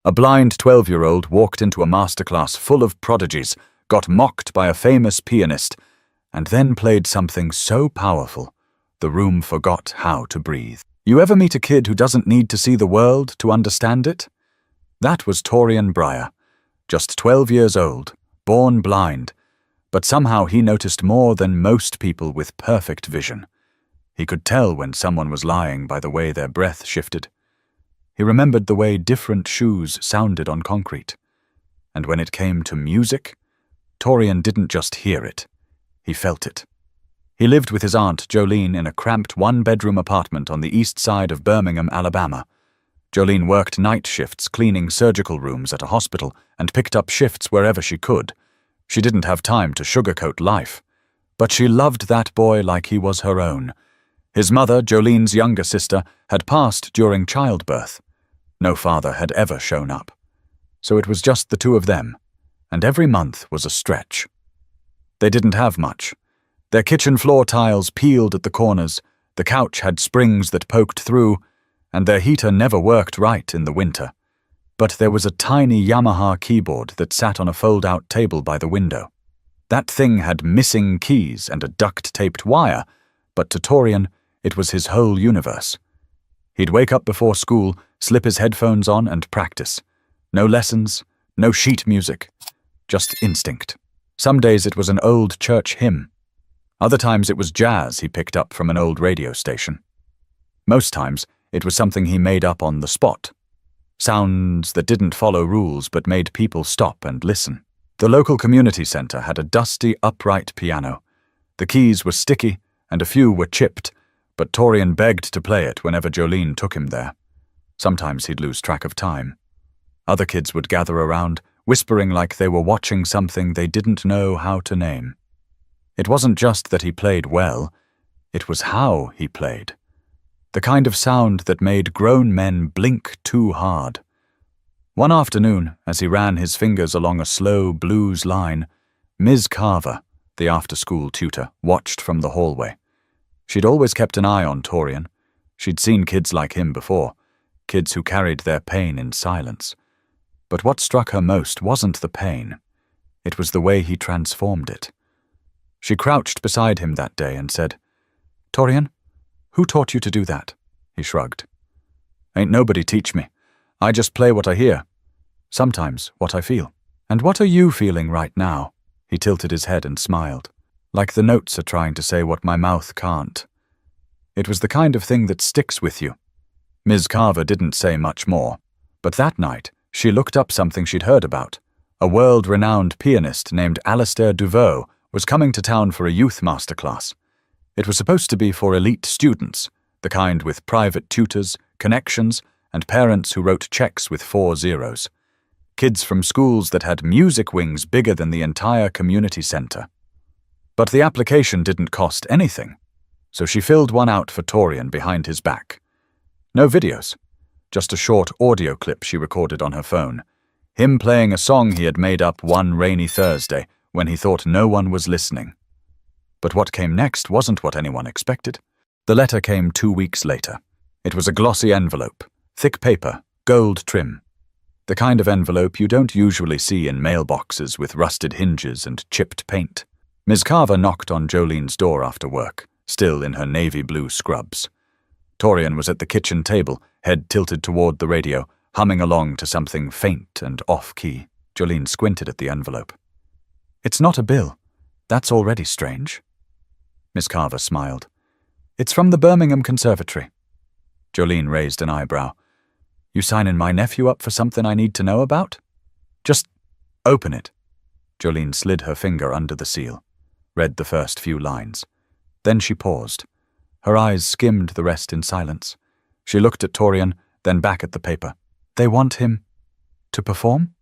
A blind 12-year-old walked into a masterclass full of prodigies, got mocked by a famous pianist, and then played something so powerful, the room forgot how to breathe. You ever meet a kid who doesn't need to see the world to understand it? That was Torian Breyer, just 12 years old, born blind, but somehow he noticed more than most people with perfect vision. He could tell when someone was lying by the way their breath shifted. He remembered the way different shoes sounded on concrete. And when it came to music, Torian didn't just hear it, he felt it. He lived with his aunt, Jolene, in a cramped one-bedroom apartment on the east side of Birmingham, Alabama. Jolene worked night shifts cleaning surgical rooms at a hospital and picked up shifts wherever she could. She didn't have time to sugarcoat life. But she loved that boy like he was her own. His mother, Jolene's younger sister, had passed during childbirth. No father had ever shown up. So it was just the two of them, and every month was a stretch. They didn't have much. Their kitchen floor tiles peeled at the corners, the couch had springs that poked through, and their heater never worked right in the winter. But there was a tiny Yamaha keyboard that sat on a fold-out table by the window. That thing had missing keys and a duct-taped wire, but to Torian, it was his whole universe. He'd wake up before school, slip his headphones on and practice. No lessons, no sheet music, just instinct. Some days it was an old church hymn. Other times it was jazz he picked up from an old radio station. Most times it was something he made up on the spot. Sounds that didn't follow rules but made people stop and listen. The local community center had a dusty, upright piano. The keys were sticky and a few were chipped, but Torian begged to play it whenever Jolene took him there. Sometimes he'd lose track of time. Other kids would gather around, whispering like they were watching something they didn't know how to name. It wasn't just that he played well, it was how he played. The kind of sound that made grown men blink too hard. One afternoon, as he ran his fingers along a slow blues line, Ms. Carver, the after-school tutor, watched from the hallway. She'd always kept an eye on Torian. She'd seen kids like him before, kids who carried their pain in silence. But what struck her most wasn't the pain. It was the way he transformed it. She crouched beside him that day and said, "Torian, who taught you to do that?" He shrugged. "Ain't nobody teach me. I just play what I hear. Sometimes what I feel." "And what are you feeling right now?" He tilted his head and smiled. "Like the notes are trying to say what my mouth can't." It was the kind of thing that sticks with you. Ms. Carver didn't say much more, but that night she looked up something she'd heard about. A world-renowned pianist named Alistair Duveau was coming to town for a youth masterclass. It was supposed to be for elite students, the kind with private tutors, connections, and parents who wrote checks with 4 zeros. Kids from schools that had music wings bigger than the entire community center. But the application didn't cost anything, so she filled one out for Torian behind his back. No videos, just a short audio clip she recorded on her phone. Him playing a song he had made up one rainy Thursday when he thought no one was listening. But what came next wasn't what anyone expected. The letter came 2 weeks later. It was a glossy envelope, thick paper, gold trim. The kind of envelope you don't usually see in mailboxes with rusted hinges and chipped paint. Ms. Carver knocked on Jolene's door after work, still in her navy blue scrubs. Torian was at the kitchen table, head tilted toward the radio, humming along to something faint and off-key. Jolene squinted at the envelope. "It's not a bill. That's already strange." Miss Carver smiled. "It's from the Birmingham Conservatory." Jolene raised an eyebrow. "You signing my nephew up for something I need to know about?" "Just open it." Jolene slid her finger under the seal, read the first few lines. Then she paused. Her eyes skimmed the rest in silence. She looked at Torian, then back at the paper. "They want him to perform?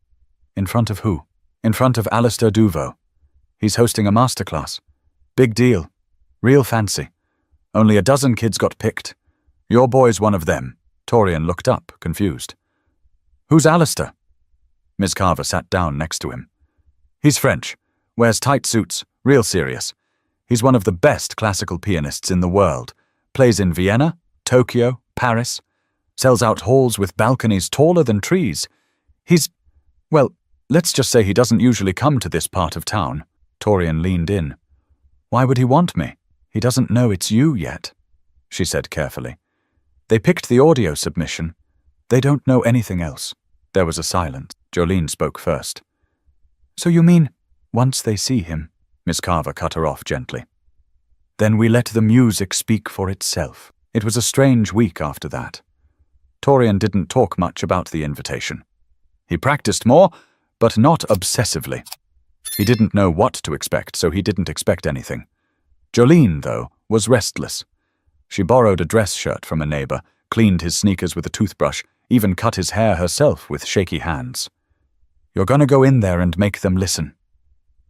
In front of who?" "In front of Alistair Duveau. He's hosting a masterclass. Big deal. Real fancy. Only a dozen kids got picked. Your boy's one of them." Torian looked up, confused. "Who's Alistair?" Miss Carver sat down next to him. "He's French. Wears tight suits. Real serious. He's one of the best classical pianists in the world. Plays in Vienna, Tokyo, Paris. Sells out halls with balconies taller than trees. Well, let's just say he doesn't usually come to this part of town. Torian leaned in. Why would he want me? He doesn't know it's you yet, she said carefully. They picked the audio submission. They don't know anything else. There was a silence. Jolene spoke first. So you mean, once they see him? Miss Carver cut her off gently. Then we let the music speak for itself. It was a strange week after that. Torian didn't talk much about the invitation. He practiced more, but not obsessively. He didn't know what to expect, so he didn't expect anything. Jolene, though, was restless. She borrowed a dress shirt from a neighbor, cleaned his sneakers with a toothbrush, even cut his hair herself with shaky hands. You're gonna go in there and make them listen,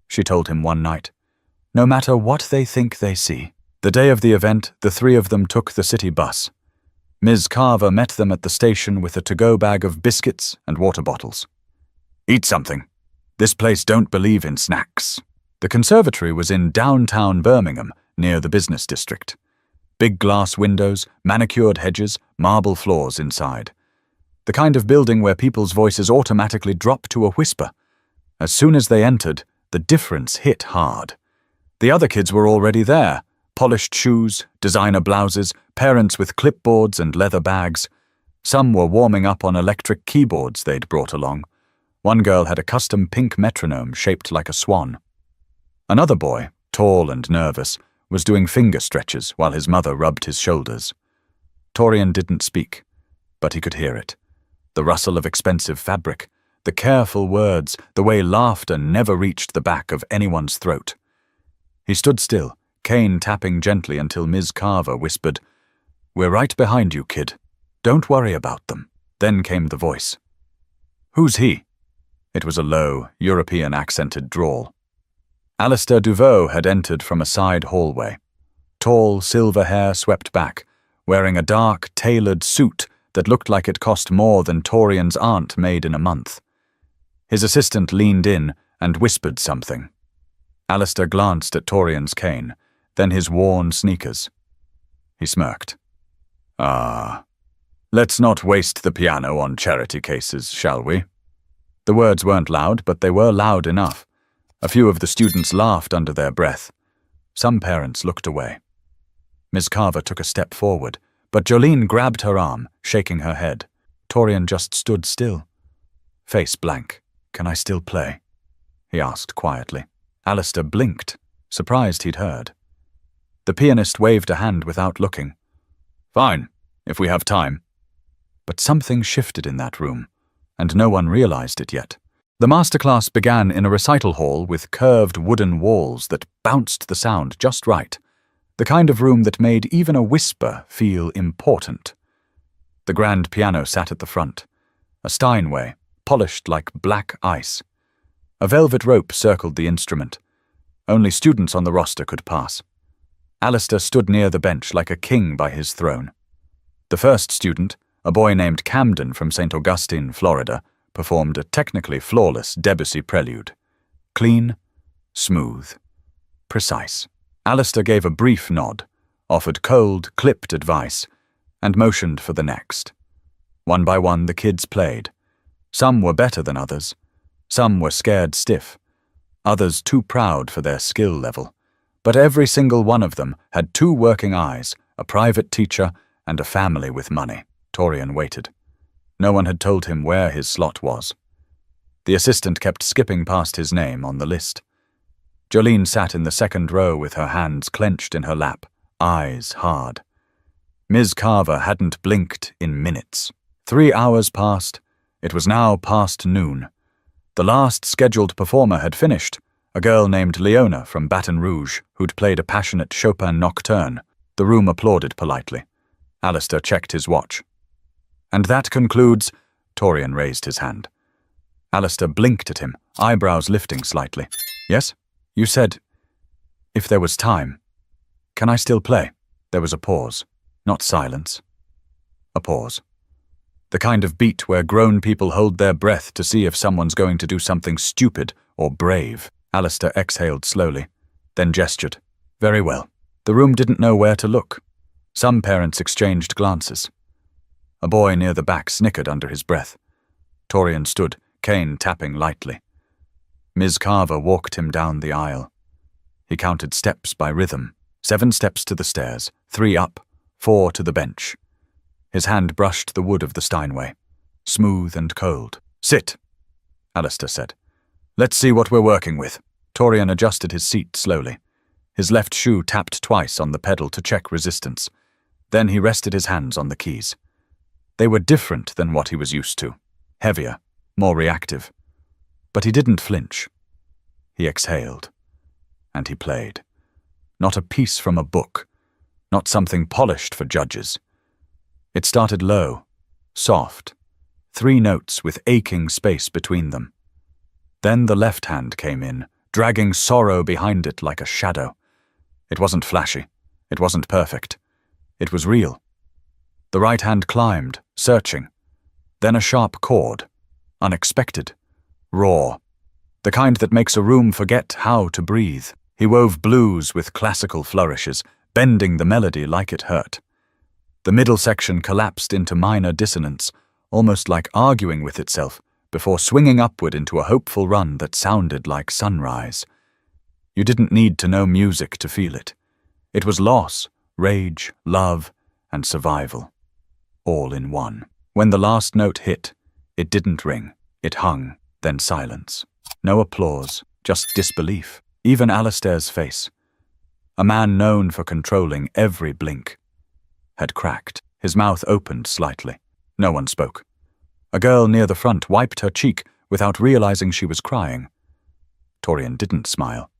she told him one night. No matter what they think they see. The day of the event, the three of them took the city bus. Ms. Carver met them at the station with a to-go bag of biscuits and water bottles. Eat something. This place don't believe in snacks. The conservatory was in downtown Birmingham, near the business district. Big glass windows, manicured hedges, marble floors inside. The kind of building where people's voices automatically drop to a whisper. As soon as they entered, the difference hit hard. The other kids were already there. Polished shoes, designer blouses, parents with clipboards and leather bags. Some were warming up on electric keyboards they'd brought along. One girl had a custom pink metronome shaped like a swan. Another boy, tall and nervous, was doing finger stretches while his mother rubbed his shoulders. Torian didn't speak, but he could hear it. The rustle of expensive fabric, the careful words, the way laughter never reached the back of anyone's throat. He stood still, cane tapping gently until Ms. Carver whispered, "We're right behind you, kid. Don't worry about them." Then came the voice. "Who's he?" It was a low, European-accented drawl. Alistair Duveau had entered from a side hallway. Tall, silver hair swept back, wearing a dark, tailored suit that looked like it cost more than Torian's aunt made in a month. His assistant leaned in and whispered something. Alistair glanced at Torian's cane, then his worn sneakers. He smirked. Let's not waste the piano on charity cases, shall we?" The words weren't loud, but they were loud enough. A few of the students laughed under their breath. Some parents looked away. Miss Carver took a step forward, but Jolene grabbed her arm, shaking her head. Torian just stood still. Face blank. "Can I still play?" he asked quietly. Alistair blinked, surprised he'd heard. The pianist waved a hand without looking. "Fine, if we have time." But something shifted in that room, and no one realized it yet. The masterclass began in a recital hall with curved wooden walls that bounced the sound just right, the kind of room that made even a whisper feel important. The grand piano sat at the front, a Steinway, polished like black ice. A velvet rope circled the instrument. Only students on the roster could pass. Alistair stood near the bench like a king by his throne. The first student, a boy named Camden from St. Augustine, Florida, performed a technically flawless Debussy prelude. Clean, smooth, precise. Alistair gave a brief nod, offered cold, clipped advice, and motioned for the next. One by one the kids played. Some were better than others. Some were scared stiff. Others too proud for their skill level. But every single one of them had 2 working eyes, a private teacher, and a family with money. Torian waited. No one had told him where his slot was. The assistant kept skipping past his name on the list. Jolene sat in the second row with her hands clenched in her lap, eyes hard. Ms. Carver hadn't blinked in minutes. 3 hours passed. It was now past noon. The last scheduled performer had finished, a girl named Leona from Baton Rouge, who'd played a passionate Chopin nocturne. The room applauded politely. Alistair checked his watch. "And that concludes—" Torian raised his hand. Alistair blinked at him, eyebrows lifting slightly. "Yes? You said, if there was time. Can I still play?" There was a pause, not silence. A pause. The kind of beat where grown people hold their breath to see if someone's going to do something stupid or brave. Alistair exhaled slowly, then gestured. "Very well." The room didn't know where to look. Some parents exchanged glances. A boy near the back snickered under his breath. Torian stood, cane tapping lightly. Ms. Carver walked him down the aisle. He counted steps by rhythm, 7 steps to the stairs, 3 up, 4 to the bench. His hand brushed the wood of the Steinway, smooth and cold. "Sit," Alistair said. "Let's see what we're working with." Torian adjusted his seat slowly. His left shoe tapped twice on the pedal to check resistance. Then he rested his hands on the keys. They were different than what he was used to, heavier, more reactive. But he didn't flinch. He exhaled, and he played. Not a piece from a book, not something polished for judges. It started low, soft, 3 notes with aching space between them. Then the left hand came in, dragging sorrow behind it like a shadow. It wasn't flashy. It wasn't perfect. It was real. The right hand climbed, searching. Then a sharp chord, unexpected, raw, the kind that makes a room forget how to breathe. He wove blues with classical flourishes, bending the melody like it hurt. The middle section collapsed into minor dissonance, almost like arguing with itself, before swinging upward into a hopeful run that sounded like sunrise. You didn't need to know music to feel it. It was loss, rage, love, and survival, all in one. When the last note hit, it didn't ring. It hung, then silence. No applause, just disbelief. Even Alistair's face, a man known for controlling every blink, had cracked. His mouth opened slightly. No one spoke. A girl near the front wiped her cheek without realizing she was crying. Torian didn't smile.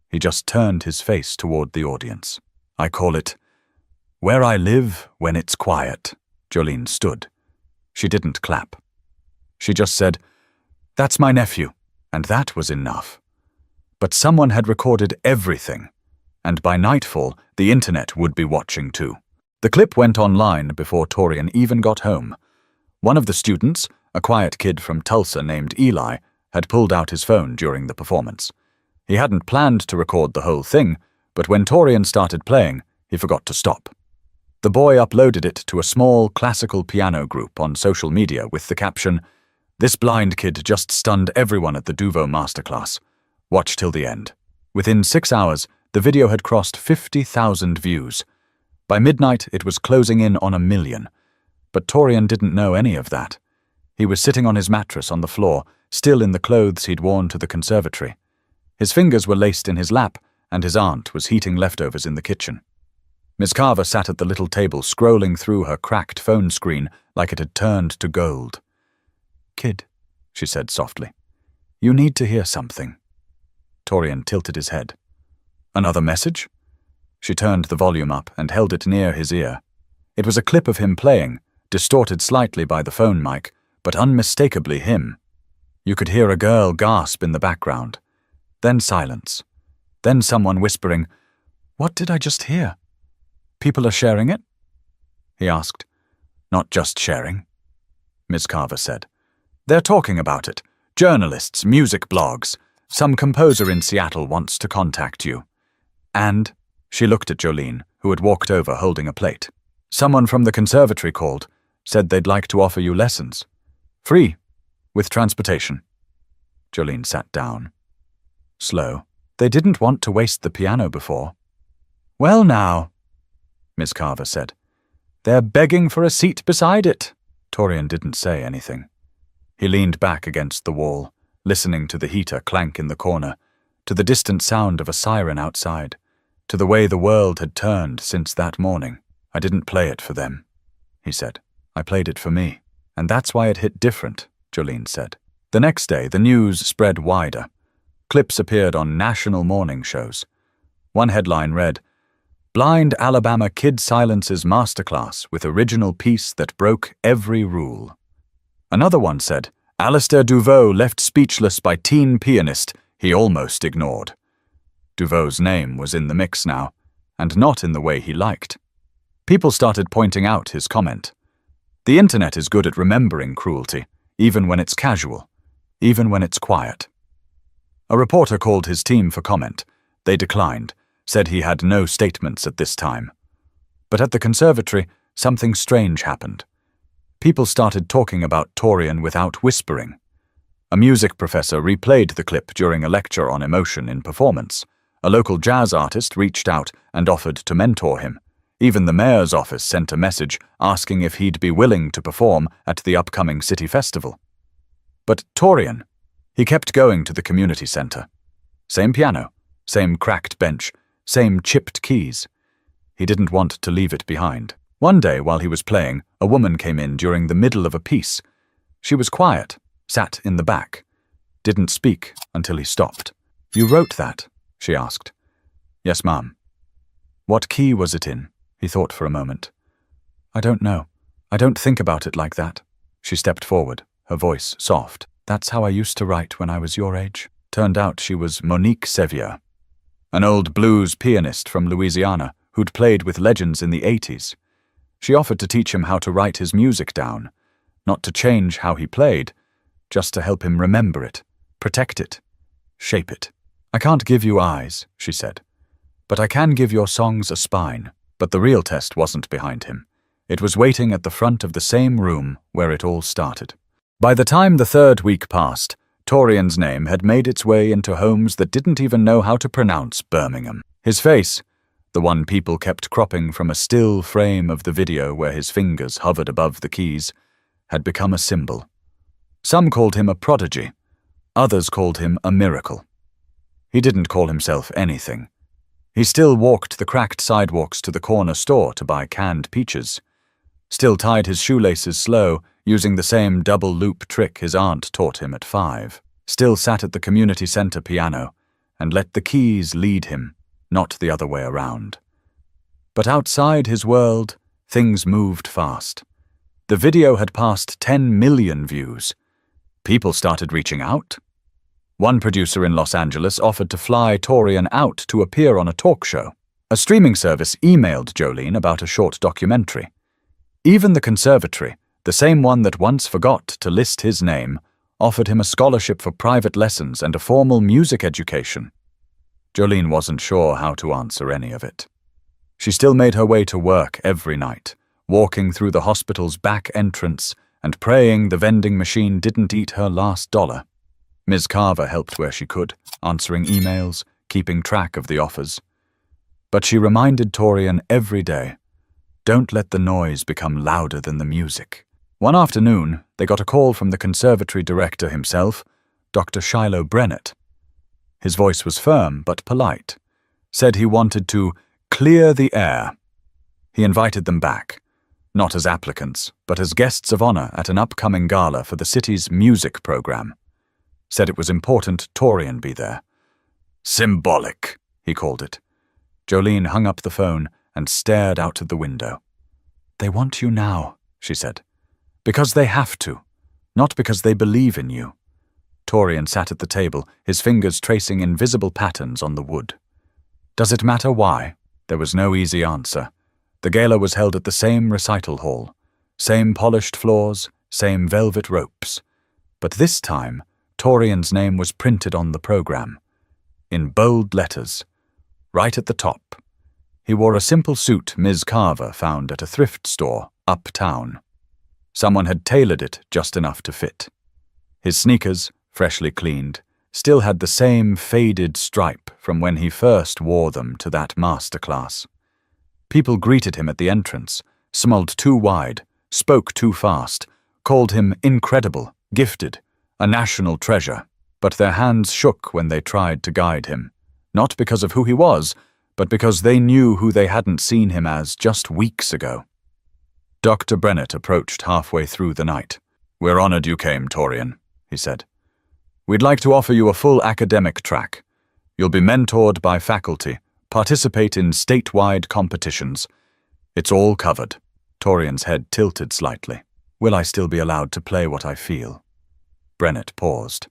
He just turned his face toward the audience. "I call it Where I Live When It's Quiet." Jolene stood. She didn't clap. She just said, "That's my nephew," and that was enough. But someone had recorded everything, and by nightfall, the internet would be watching too. The clip went online before Torian even got home. One of the students, a quiet kid from Tulsa named Eli, had pulled out his phone during the performance. He hadn't planned to record the whole thing, but when Torian started playing, he forgot to stop. The boy uploaded it to a small classical piano group on social media with the caption, "This blind kid just stunned everyone at the Duvo masterclass. Watch till the end." Within 6 hours, the video had crossed 50,000 views. By midnight, it was closing in on 1 million. But Torian didn't know any of that. He was sitting on his mattress on the floor, still in the clothes he'd worn to the conservatory. His fingers were laced in his lap, and his aunt was heating leftovers in the kitchen. Miss Carver sat at the little table, scrolling through her cracked phone screen like it had turned to gold. "Kid," she said softly, "you need to hear something." Torian tilted his head. "Another message?" She turned the volume up and held it near his ear. It was a clip of him playing, distorted slightly by the phone mic, but unmistakably him. You could hear a girl gasp in the background. Then silence. Then someone whispering, "What did I just hear? People are sharing it?" He asked. "Not just sharing," Miss Carver said. "They're talking about it. Journalists, music blogs. Some composer in Seattle wants to contact you. And," she looked at Jolene, who had walked over holding a plate, "someone from the conservatory called, said they'd like to offer you lessons. Free, with transportation." Jolene sat down. Slow. They didn't want to waste the piano before. "Well now," Miss Carver said. "They're begging for a seat beside it." Torian didn't say anything. He leaned back against the wall, listening to the heater clank in the corner, to the distant sound of a siren outside, to the way the world had turned since that morning. "I didn't play it for them," he said. "I played it for me. And that's why it hit different," Jolene said. The next day, the news spread wider. Clips appeared on national morning shows. One headline read, "Blind Alabama Kid Silences Masterclass with Original Piece That Broke Every Rule." Another one said, "Alistair Duvo Left Speechless by Teen Pianist He Almost Ignored." Duvo's name was in the mix now, and not in the way he liked. People started pointing out his comment. The internet is good at remembering cruelty, even when it's casual, even when it's quiet. A reporter called his team for comment. They declined, said he had no statements at this time. But at the conservatory, something strange happened. People started talking about Torian without whispering. A music professor replayed the clip during a lecture on emotion in performance. A local jazz artist reached out and offered to mentor him. Even the mayor's office sent a message asking if he'd be willing to perform at the upcoming city festival. But Torian, he kept going to the community center. Same piano, same cracked bench, same chipped keys. He didn't want to leave it behind. One day while he was playing, a woman came in during the middle of a piece. She was quiet, sat in the back, didn't speak until he stopped. "You wrote that?" she asked. "Yes, ma'am." "What key was it in?" He thought for a moment. "I don't know. I don't think about it like that." She stepped forward, her voice soft. "That's how I used to write when I was your age." Turned out she was Monique Sevier, an old blues pianist from Louisiana who'd played with legends in the 80s. She offered to teach him how to write his music down, not to change how he played, just to help him remember it, protect it, shape it. "I can't give you eyes," she said, "but I can give your songs a spine." But the real test wasn't behind him. It was waiting at the front of the same room where it all started. By the time the third week passed, Torian's name had made its way into homes that didn't even know how to pronounce Birmingham. His face, the one people kept cropping from a still frame of the video where his fingers hovered above the keys, had become a symbol. Some called him a prodigy, others called him a miracle. He didn't call himself anything. He still walked the cracked sidewalks to the corner store to buy canned peaches, still tied his shoelaces slow, using the same double-loop trick his aunt taught him at 5, still sat at the community center piano and let the keys lead him, not the other way around. But outside his world, things moved fast. The video had passed 10 million views. People started reaching out. One producer in Los Angeles offered to fly Torian out to appear on a talk show. A streaming service emailed Jolene about a short documentary. Even the conservatory, the same one that once forgot to list his name, offered him a scholarship for private lessons and a formal music education. Jolene wasn't sure how to answer any of it. She still made her way to work every night, walking through the hospital's back entrance and praying the vending machine didn't eat her last dollar. Ms. Carver helped where she could, answering emails, keeping track of the offers. But she reminded Torian every day, don't let the noise become louder than the music. One afternoon, they got a call from the conservatory director himself, Dr. Shiloh Brennett. His voice was firm but polite, said he wanted to clear the air. He invited them back, not as applicants, but as guests of honor at an upcoming gala for the city's music program. Said it was important Torian be there. Symbolic, he called it. Jolene hung up the phone and stared out of the window. They want you now, she said. Because they have to, not because they believe in you. Torian sat at the table, his fingers tracing invisible patterns on the wood. Does it matter why? There was no easy answer. The gala was held at the same recital hall, same polished floors, same velvet ropes. But this time, Torian's name was printed on the program, in bold letters, right at the top. He wore a simple suit Ms. Carver found at a thrift store uptown. Someone had tailored it just enough to fit. His sneakers, freshly cleaned, still had the same faded stripe from when he first wore them to that master class. People greeted him at the entrance, smiled too wide, spoke too fast, called him incredible, gifted, a national treasure, but their hands shook when they tried to guide him, not because of who he was, but because they knew who they hadn't seen him as just weeks ago. Dr. Brennett approached halfway through the night. We're honored you came, Torian, he said. We'd like to offer you a full academic track. You'll be mentored by faculty, participate in statewide competitions. It's all covered. Torian's head tilted slightly. Will I still be allowed to play what I feel? Brennett paused.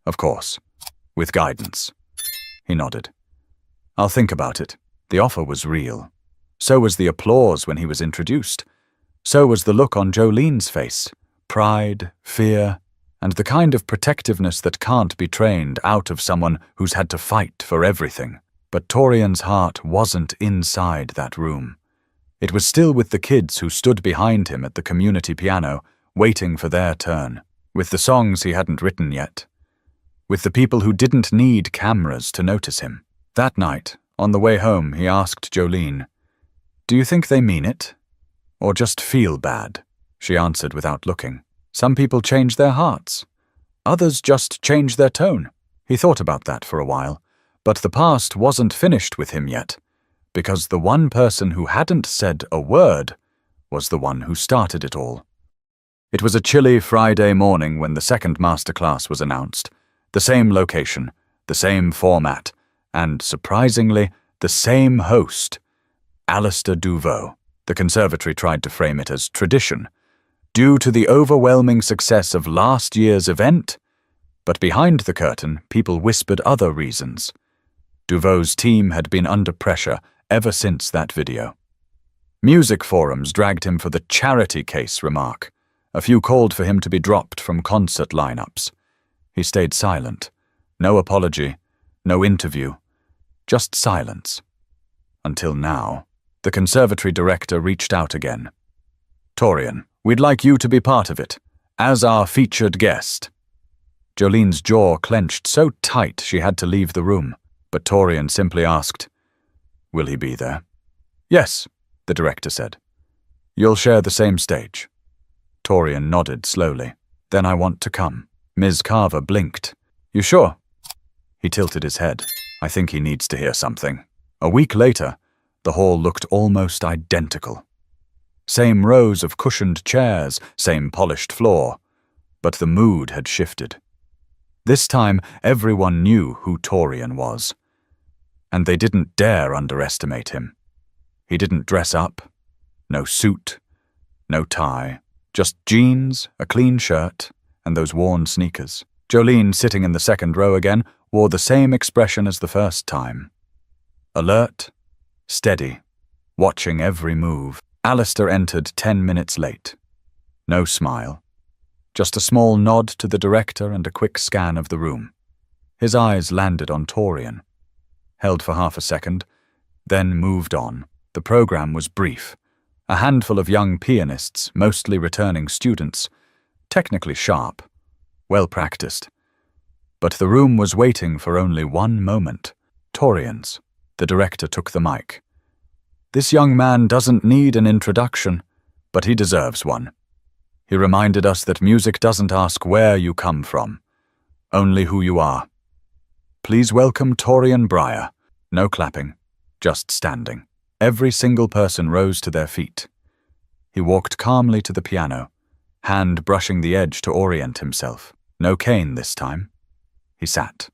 Of course. With guidance. He nodded. I'll think about it. The offer was real. So was the applause when he was introduced. So was the look on Jolene's face. Pride, fear, and the kind of protectiveness that can't be trained out of someone who's had to fight for everything. But Torian's heart wasn't inside that room. It was still with the kids who stood behind him at the community piano, waiting for their turn. with the songs he hadn't written yet, with the people who didn't need cameras to notice him. That night, on the way home, he asked Jolene, "Do you think they mean it? Or just feel bad?" She answered without looking. "Some people change their hearts. Others just change their tone." He thought about that for a while, but the past wasn't finished with him yet, because the one person who hadn't said a word was the one who started it all. It was a chilly Friday morning when the second masterclass was announced. The same location, the same format, and, surprisingly, the same host, Alistair Duveau. The conservatory tried to frame it as tradition, due to the overwhelming success of last year's event, but behind the curtain, people whispered other reasons. Duvau's team had been under pressure ever since that video. Music forums dragged him for the charity case remark. A few called for him to be dropped from concert lineups. He stayed silent. No apology, no interview, just silence. Until now. The conservatory director reached out again. "Torian, we'd like you to be part of it, as our featured guest." Jolene's jaw clenched so tight she had to leave the room, but Torian simply asked, "Will he be there?" "Yes," the director said. "You'll share the same stage." Torian nodded slowly. "Then I want to come." Ms. Carver blinked. "You sure?" He tilted his head. "I think he needs to hear something." A week later, the hall looked almost identical. Same rows of cushioned chairs, same polished floor, but the mood had shifted. This time, everyone knew who Torian was, and they didn't dare underestimate him. He didn't dress up, no suit, no tie, just jeans, a clean shirt, and those worn sneakers. Jolene, sitting in the second row again, wore the same expression as the first time. Alert, steady, watching every move. Alistair entered 10 minutes late. No smile. Just a small nod to the director and a quick scan of the room. His eyes landed on Torian. Held for half a second, then moved on. The program was brief. A handful of young pianists, mostly returning students, technically sharp, well practiced. But the room was waiting for only one moment. Torian's. The director took the mic. "This young man doesn't need an introduction, but he deserves one. He reminded us that music doesn't ask where you come from, only who you are. Please welcome Torian Breyer." No clapping, just standing. Every single person rose to their feet. He walked calmly to the piano, hand brushing the edge to orient himself. No cane this time. He sat,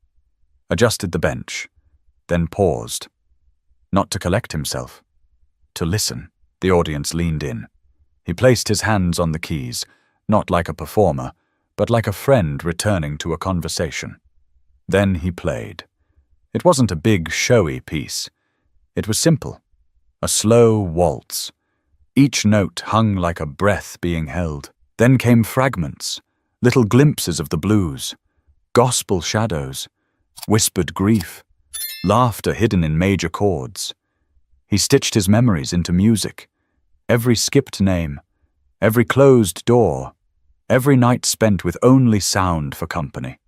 adjusted the bench, then paused. Not to collect himself, to listen. The audience leaned in. He placed his hands on the keys, not like a performer, but like a friend returning to a conversation. Then he played. It wasn't a big, showy piece. It was simple. A slow waltz. Each note hung like a breath being held. Then came fragments, little glimpses of the blues, gospel shadows, whispered grief, laughter hidden in major chords. He stitched his memories into music. Every skipped name, every closed door, every night spent with only sound for company.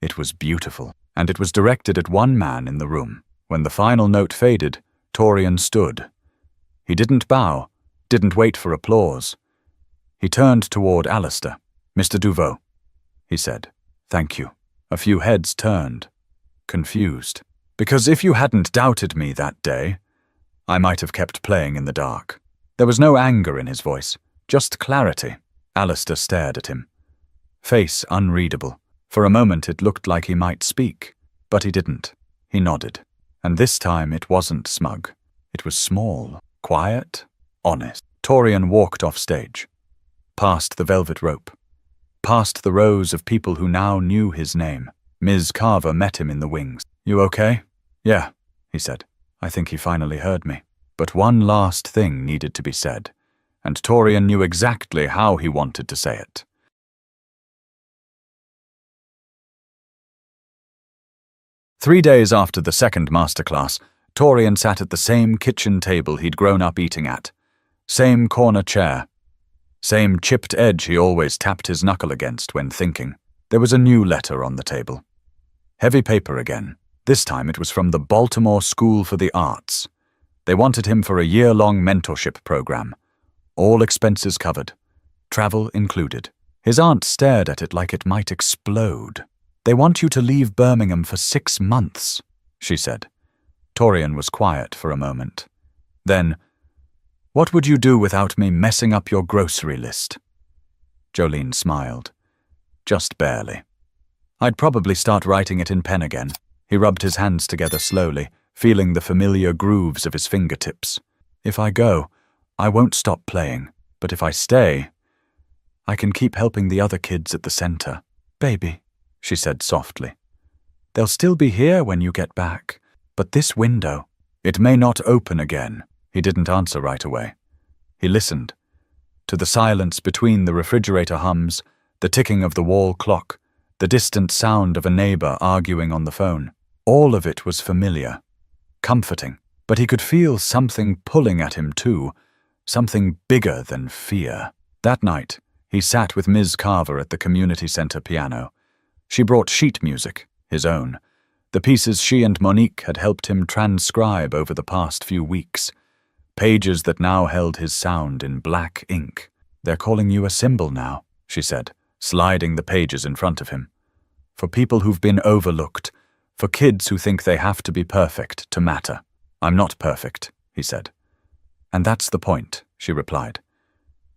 It was beautiful, and it was directed at one man in the room. When the final note faded, Torian stood. He didn't bow, didn't wait for applause. He turned toward Alistair. "Mr. Duveau," he said. "Thank you." A few heads turned, confused. "Because if you hadn't doubted me that day, I might have kept playing in the dark." There was no anger in his voice, just clarity. Alistair stared at him. Face unreadable. For a moment it looked like he might speak, but he didn't. He nodded. And this time it wasn't smug. It was small, quiet, honest. Torian walked off stage, past the velvet rope, past the rows of people who now knew his name. Ms. Carver met him in the wings. "You okay?" "Yeah," he said. "I think he finally heard me." But one last thing needed to be said, and Torian knew exactly how he wanted to say it. 3 days after the second masterclass, Torian sat at the same kitchen table he'd grown up eating at. Same corner chair. Same chipped edge he always tapped his knuckle against when thinking. There was a new letter on the table. Heavy paper again. This time it was from the Baltimore School for the Arts. They wanted him for a year-long mentorship program. All expenses covered. Travel included. His aunt stared at it like it might explode. "They want you to leave Birmingham for 6 months," she said. Torian was quiet for a moment. Then, "What would you do without me messing up your grocery list?" Jolene smiled. "Just barely. I'd probably start writing it in pen again." He rubbed his hands together slowly, feeling the familiar grooves of his fingertips. "If I go, I won't stop playing. But if I stay, I can keep helping the other kids at the center." "Baby," she said softly, "they'll still be here when you get back. But this window, it may not open again." He didn't answer right away. He listened. To the silence between the refrigerator hums, the ticking of the wall clock, the distant sound of a neighbor arguing on the phone. All of it was familiar, comforting, but he could feel something pulling at him too, something bigger than fear. That night, he sat with Ms. Carver at the community center piano. She brought sheet music, his own, the pieces she and Monique had helped him transcribe over the past few weeks, pages that now held his sound in black ink. "They're calling you a symbol now," she said, sliding the pages in front of him. "For people who've been overlooked, for kids who think they have to be perfect to matter." "I'm not perfect," he said. "And that's the point," she replied.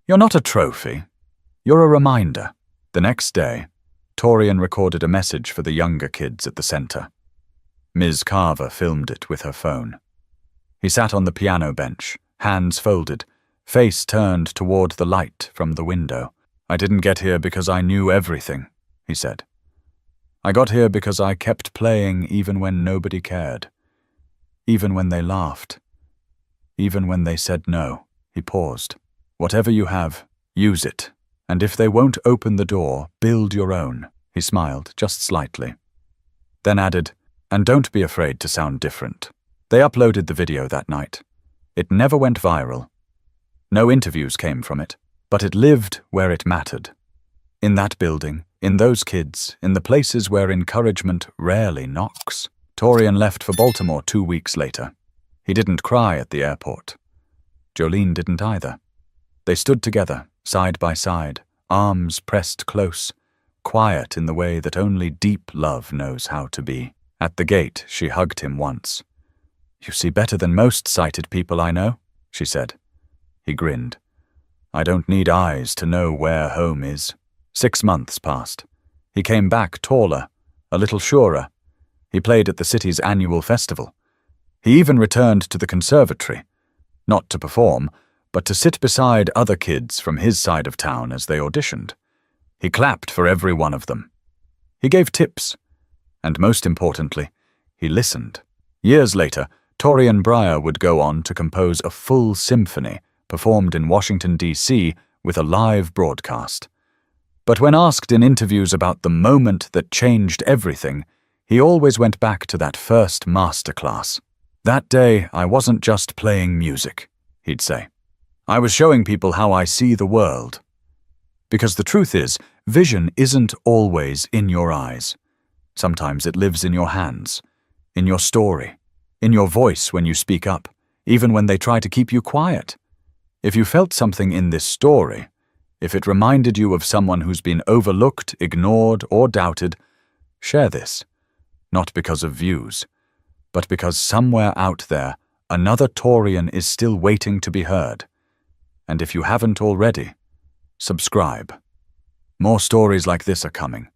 "You're not a trophy. You're a reminder." The next day, Torian recorded a message for the younger kids at the center. Ms. Carver filmed it with her phone. He sat on the piano bench, hands folded, face turned toward the light from the window. "I didn't get here because I knew everything," he said. "I got here because I kept playing even when nobody cared. Even when they laughed. Even when they said no." He paused. "Whatever you have, use it. And if they won't open the door, build your own." He smiled, just slightly. Then added, "And don't be afraid to sound different." They uploaded the video that night. It never went viral. No interviews came from it, but it lived where it mattered. In that building, in those kids, in the places where encouragement rarely knocks. Torian left for Baltimore 2 weeks later. He didn't cry at the airport. Jolene didn't either. They stood together, side by side, arms pressed close, quiet in the way that only deep love knows how to be. At the gate, she hugged him once. "You see better than most sighted people I know," she said. He grinned. "I don't need eyes to know where home is." 6 months passed. He came back taller, a little surer. He played at the city's annual festival. He even returned to the conservatory, not to perform, but to sit beside other kids from his side of town as they auditioned. He clapped for every one of them. He gave tips. And most importantly, he listened. Years later, Torian Breyer would go on to compose a full symphony performed in Washington, D.C. with a live broadcast. But when asked in interviews about the moment that changed everything, he always went back to that first masterclass. "That day, I wasn't just playing music," he'd say. "I was showing people how I see the world." Because the truth is, vision isn't always in your eyes. Sometimes it lives in your hands, in your story, in your voice when you speak up, even when they try to keep you quiet. If you felt something in this story, if it reminded you of someone who's been overlooked, ignored, or doubted, share this. Not because of views, but because somewhere out there, another Torian is still waiting to be heard. And if you haven't already, subscribe. More stories like this are coming.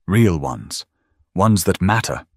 Real ones. Ones that matter.